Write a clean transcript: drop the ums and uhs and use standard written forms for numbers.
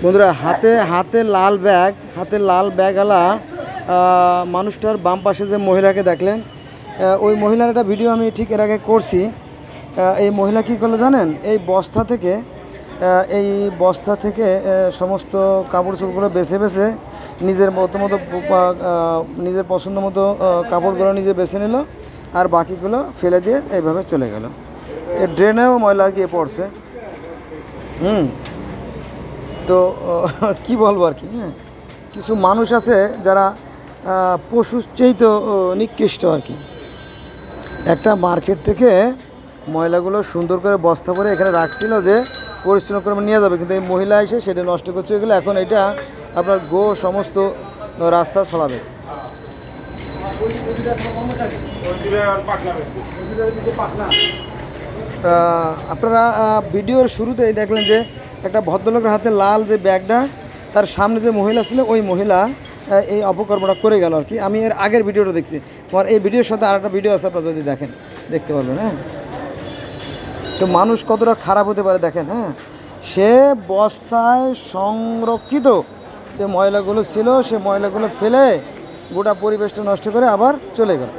বন্ধুরা, হাতে লাল ব্যাগওয়ালা মানুষটার বাম পাশে যে মহিলাকে দেখলেন, ওই মহিলার একটা ভিডিও আমি ঠিক এর আগে করছি। এই মহিলা কী করলো জানেন? এই বস্তা থেকে সমস্ত কাপড় চোপড়গুলো বেছে নিজের নিজের পছন্দ মতো কাপড়গুলো নিজে বেছে নিল, আর বাকিগুলো ফেলে দিয়ে এইভাবে চলে গেল। ড্রেনেও ময়লা গিয়ে পড়ছে। তো কি বলবো আর কি। হ্যাঁ, কিছু মানুষ আছে যারা পশুর চেয়েও নিকৃষ্ট আর কি। একটা মার্কেট থেকে ময়লাগুলো সুন্দর করে বস্তা করে এখানে রাখছিল যে পরিচ্ছন্ন করে নিয়ে যাবে, কিন্তু এই মহিলা এসে সেটা নষ্ট করতে গেলে এখন এটা আপনার সমস্ত রাস্তা ছড়াবে। আপনারা ভিডিওর শুরুতেই দেখলেন যে একটা ভদ্রলোকের হাতে লাল যে ব্যাগটা, তার সামনে যে মহিলা ছিল ওই মহিলা এই অপকর্মটা করে গেল আর কি। আমি এর আগের ভিডিওটা দেখছি, আমার এই ভিডিওর সাথে আর একটা ভিডিও আছে, আপনারা যদি দেখেন দেখতে পারবেন। হ্যাঁ, তো মানুষ কতটা খারাপ হতে পারে দেখেন। হ্যাঁ, সে বস্তায় সংরক্ষিত যে ময়লাগুলো ছিল সে ময়লাগুলো ফেলে গোটা পরিবেশটা নষ্ট করে আবার চলে গেল।